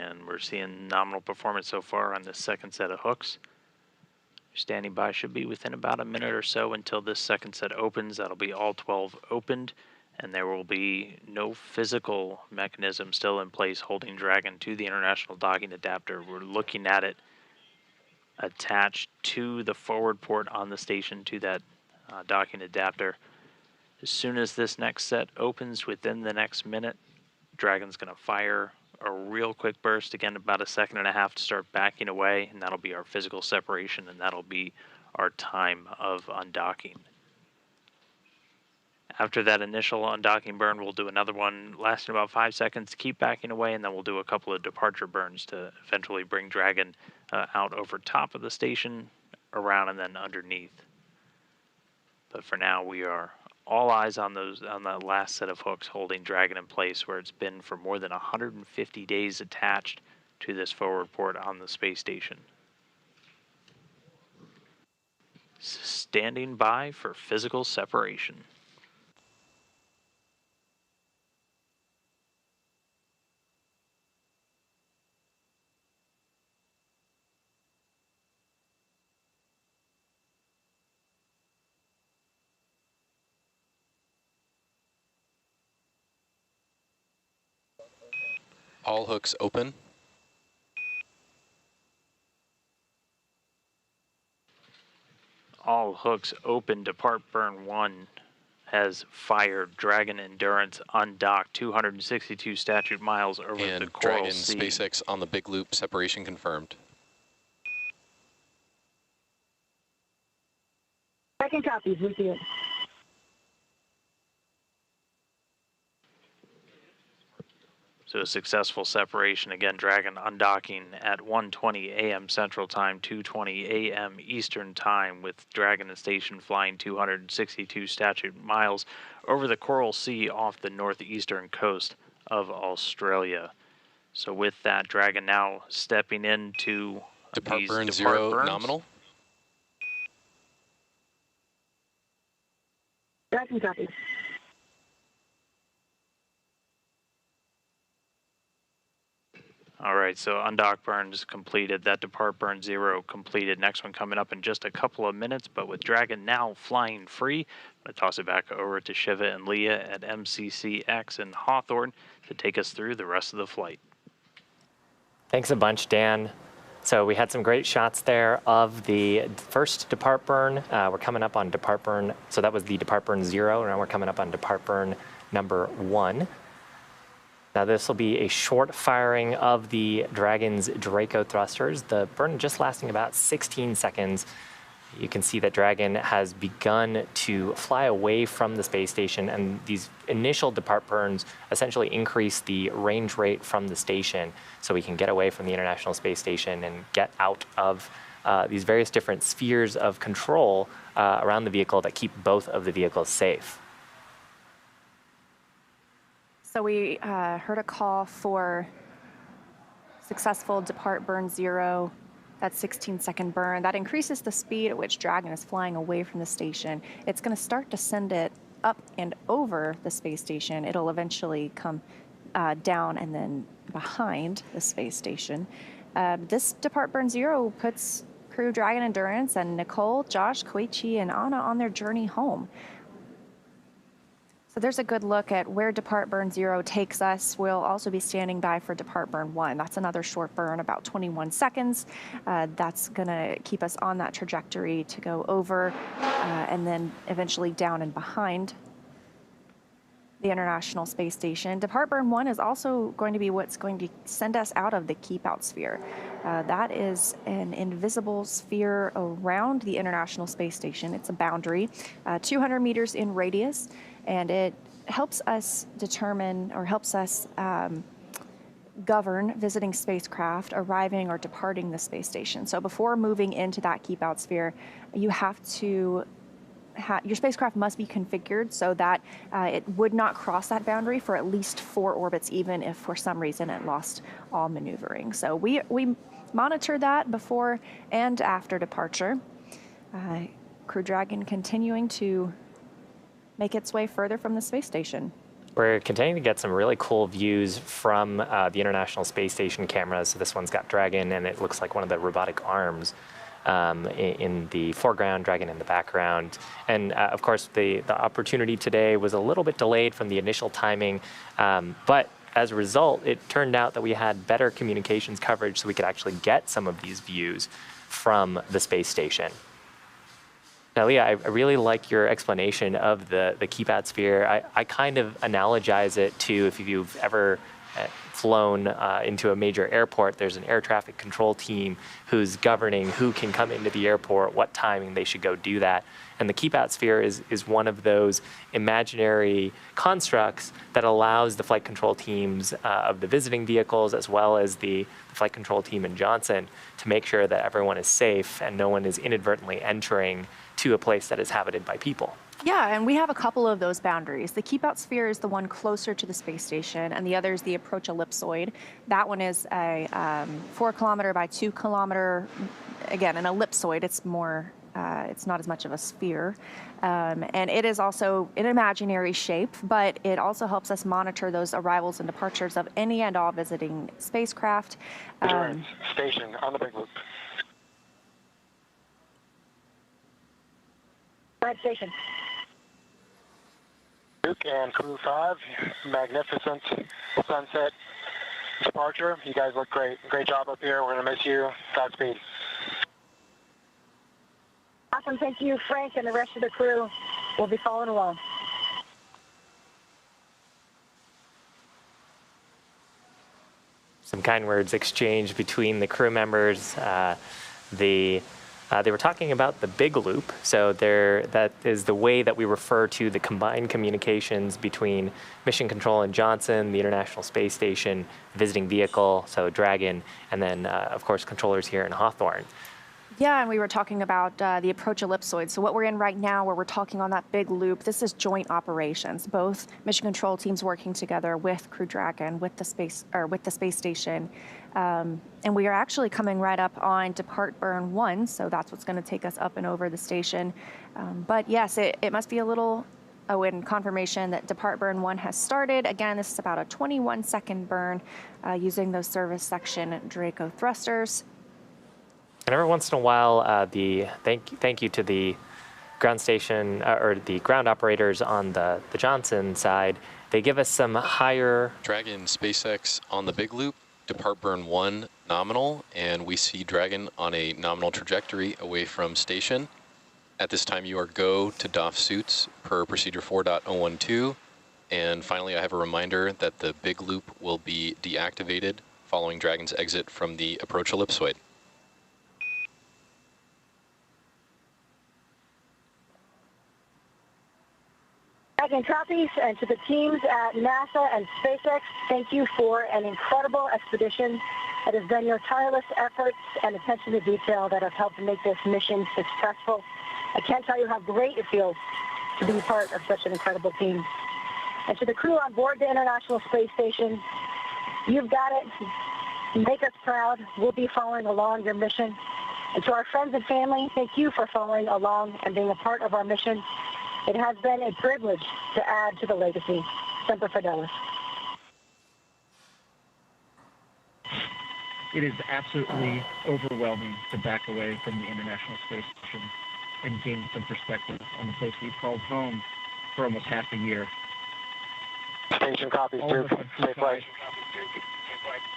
and we're seeing nominal performance so far on this second set of hooks. Standing by, should be within about a minute or so until this second set opens. That'll be all 12 opened, and there will be no physical mechanism still in place holding Dragon to the international docking adapter. We're looking at it attached to the forward port on the station to that docking adapter. As soon as this next set opens within the next minute, Dragon's going to fire a real quick burst, again about a second and a half, to start backing away, and that'll be our physical separation, and that'll be our time of undocking. After that initial undocking burn, we'll do another one lasting about 5 seconds to keep backing away, and then we'll do a couple of departure burns to eventually bring Dragon out over top of the station, around, and then underneath. But for now, we are all eyes on that last set of hooks holding Dragon in place, where it's been for more than 150 days attached to this forward port on the space station. Standing by for physical separation. All hooks open. All hooks open. Depart burn 1 has fired. Dragon Endurance undocked 262 statute miles over and the Coral Dragon Sea. SpaceX on the big loop, separation confirmed. Second copies with you. So a successful separation. Again, Dragon undocking at 1:20 a.m. Central Time, 2:20 a.m. Eastern Time, with Dragon and station flying 262 statute miles over the Coral Sea off the northeastern coast of Australia. So with that, Dragon now stepping into Depart these burn depart 0 burns. nominal. Second copies. All right, so undock burns completed. That depart burn 0 completed. Next one coming up in just a couple of minutes, but with Dragon now flying free, I'm going to toss it back over to Shiva and Leah at MCCX in Hawthorne to take us through the rest of the flight. Thanks a bunch, Dan. So we had some great shots there of the first depart burn. We're coming up on depart burn. So that was the depart burn 0. Now we're coming up on depart burn number 1. Now this will be a short firing of the Dragon's Draco thrusters. The burn just lasting about 16 seconds. You can see that Dragon has begun to fly away from the space station, and these initial depart burns essentially increase the range rate from the station so we can get away from the International Space Station and get out of these various different spheres of control around the vehicle that keep both of the vehicles safe. So we heard a call for successful depart burn 0, that 16-second burn. That increases the speed at which Dragon is flying away from the station. It's going to start to send it up and over the space station. It'll eventually come down and then behind the space station. This depart burn 0 puts crew Dragon Endurance and Nicole, Josh, Koichi, and Anna on their journey home. So there's a good look at where depart burn 0 takes us. We'll also be standing by for depart burn 1. That's another short burn, about 21 seconds. That's going to keep us on that trajectory to go over and then eventually down and behind the International Space Station. Depart burn 1 is also going to be what's going to send us out of the keep out sphere. That is an invisible sphere around the International Space Station. It's a boundary, 200 meters in radius, and it helps us determine, or helps us govern visiting spacecraft arriving or departing the space station. So before moving into that keep out sphere, you have to your spacecraft must be configured so that it would not cross that boundary for at least 4 orbits, even if for some reason it lost all maneuvering. So we monitor that before and after departure. Crew Dragon continuing to make its way further from the space station. We're continuing to get some really cool views from the International Space Station cameras. So this one's got Dragon, and it looks like one of the robotic arms in the foreground, Dragon in the background. And of course, the opportunity today was a little bit delayed from the initial timing, but as a result, it turned out that we had better communications coverage so we could actually get some of these views from the space station. Now, Leah, I really like your explanation of the keypad sphere. I kind of analogize it to if you've ever flown into a major airport, there's an air traffic control team who's governing who can come into the airport, what timing they should go do that. And the keypad sphere is one of those imaginary constructs that allows the flight control teams of the visiting vehicles as well as the flight control team in Johnson to make sure that everyone is safe and no one is inadvertently entering to a place that is habited by people. Yeah, and we have a couple of those boundaries. The keep out sphere is the one closer to the space station, and the other is the approach ellipsoid. That one is a 4 kilometer by 2 kilometer, again, an ellipsoid. It's more, it's not as much of a sphere. And it is also an imaginary shape, but it also helps us monitor those arrivals and departures of any and all visiting spacecraft. Station on the big loop. Red station. Duke and Crew 5, magnificent sunset departure. You guys look great. Great job up here. We're going to miss you. Godspeed. Awesome. Thank you, Frank, and the rest of the crew. We'll be following along. Some kind words exchanged between the crew members. They were talking about the big loop. So that is the way that we refer to the combined communications between Mission Control in Johnson, the International Space Station, visiting vehicle, so Dragon, and then, of course, controllers here in Hawthorne. Yeah, and we were talking about the approach ellipsoid. So what we're in right now, where we're talking on that big loop, this is joint operations. Both mission control teams working together with Crew Dragon, with the space station, and we are actually coming right up on Depart Burn 1. So that's what's going to take us up and over the station. But yes, it must be a little. Oh, and confirmation that Depart Burn 1 has started. Again, this is about a 21-second burn using those service section Draco thrusters. And every once in a while, thank you to the ground station or the ground operators on the Johnson side. They give us some higher. Dragon SpaceX on the big loop, Depart Burn 1 nominal, and we see Dragon on a nominal trajectory away from station. At this time, you are go to doff suits per procedure 4.012. And finally, I have a reminder that the big loop will be deactivated following Dragon's exit from the approach ellipsoid. Dragon copies, and to the teams at NASA and SpaceX, thank you for an incredible expedition. It has been your tireless efforts and attention to detail that have helped make this mission successful. I can't tell you how great it feels to be part of such an incredible team. And to the crew on board the International Space Station, you've got it. Make us proud. We'll be following along your mission. And to our friends and family, thank you for following along and being a part of our mission. It has been a privilege to add to the legacy. Semper Fidelis. It is absolutely overwhelming to back away from the International Space Station and gain some perspective on the place we've called home for almost half a year. Station copies, All of Duke. us on Safe flight.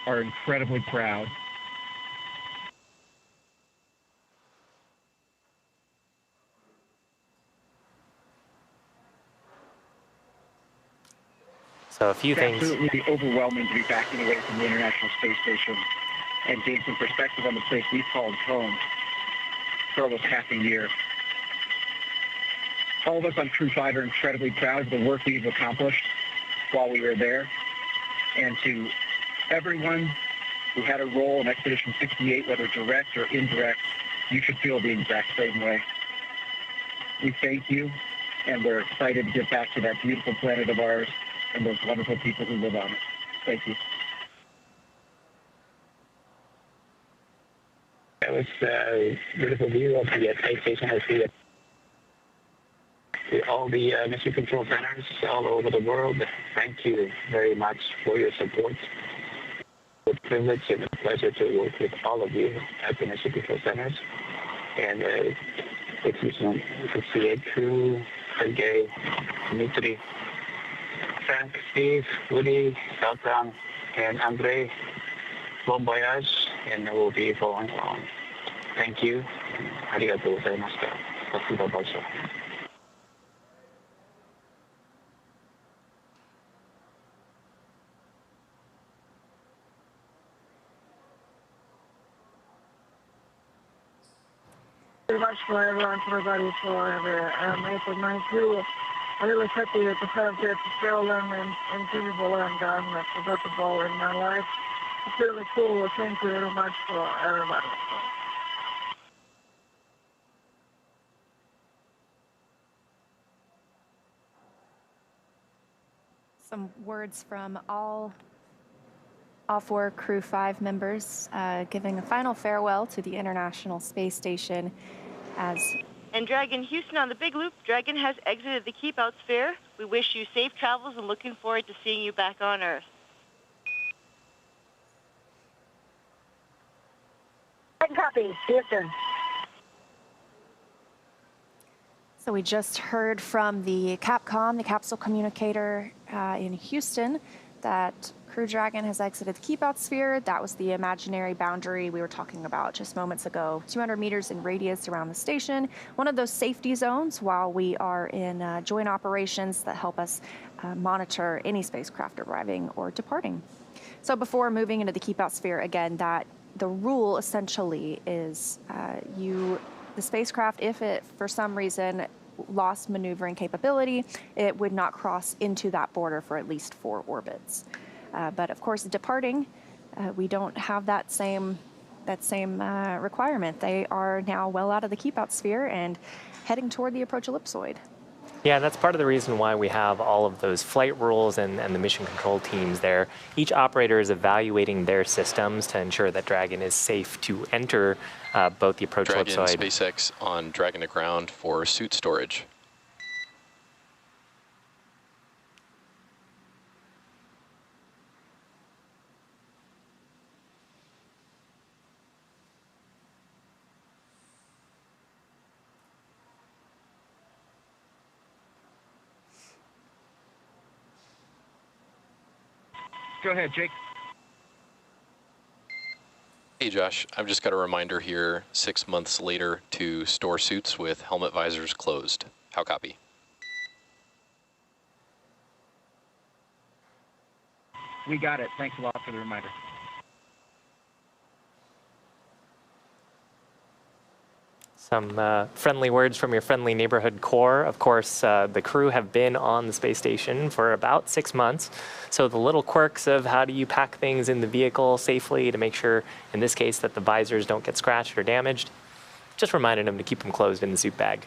are incredibly proud. So a few It's things. absolutely overwhelming to be backing away from the International Space Station and gain some perspective on the place we've called home for almost half a year. All of us on Crew 5 are incredibly proud of the work we've accomplished while we were there. And to everyone who had a role in Expedition 68, whether direct or indirect, you should feel the exact same way. We thank you, and we're excited to get back to that beautiful planet of ours and those wonderful people who live on it. Thank you. That was a beautiful view of the space station. I see it. to all the mission control centers all over the world, thank you very much for your support. It's a privilege and a pleasure to work with all of you at the mission control centers. And it's 68 Crew, Sergey, Dmitry, Frank, Steve, Woody, Saltan, and Andre. Bon voyage, and we'll be following along. Thank you. ありがとうございました。さすが場所。Very much for everyone, for everybody, for April 92. I really happy to have that film and visible and forgettable in my life. It's really cool. Thank you very much for everybody. Some words from all 4 Crew 5 members giving a final farewell to the International Space Station as... And Dragon Houston on the Big Loop, Dragon has exited the Keep Out sphere. We wish you safe travels and looking forward to seeing you back on Earth. Copy. Houston. So we just heard from the Capcom, the capsule communicator in Houston, that Crew Dragon has exited the Keep Out sphere. That was the imaginary boundary we were talking about just moments ago. 200 meters in radius around the station. One of those safety zones while we are in joint operations that help us monitor any spacecraft arriving or departing. So before moving into the Keep Out sphere, again, that the rule essentially is the spacecraft, if it for some reason lost maneuvering capability, it would not cross into that border for at least 4 orbits. But of course, departing, we don't have that same requirement. They are now well out of the Keep Out sphere and heading toward the approach ellipsoid. Yeah, that's part of the reason why we have all of those flight rules and the mission control teams there. Each operator is evaluating their systems to ensure that Dragon is safe to enter both the approach Dragon ellipsoid. SpaceX on Dragon to ground for suit storage. Go ahead, Jake. Hey Josh, I've just got a reminder here 6 months later to store suits with helmet visors closed. How copy? We got it. Thanks a lot for the reminder. Some friendly words from your friendly neighborhood core. Of course, the crew have been on the space station for about 6 months. So the little quirks of how do you pack things in the vehicle safely to make sure, in this case, that the visors don't get scratched or damaged, just reminded them to keep them closed in the suit bag.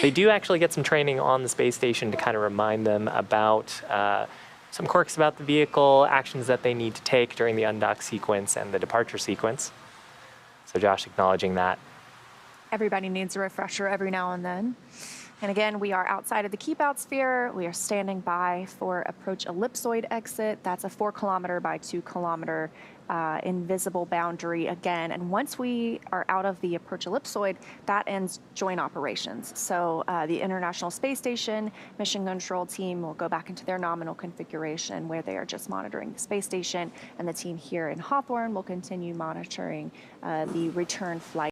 They do actually get some training on the space station to kind of remind them about some quirks about the vehicle, actions that they need to take during the undock sequence and the departure sequence. So Josh acknowledging that. Everybody needs a refresher every now and then. And again, we are outside of the Keep Out sphere. We are standing by for approach ellipsoid exit. That's a 4 kilometer by 2 kilometer invisible boundary again. And once we are out of the approach ellipsoid, that ends joint operations. So the International Space Station mission control team will go back into their nominal configuration where they are just monitoring the space station, and the team here in Hawthorne will continue monitoring the return flight.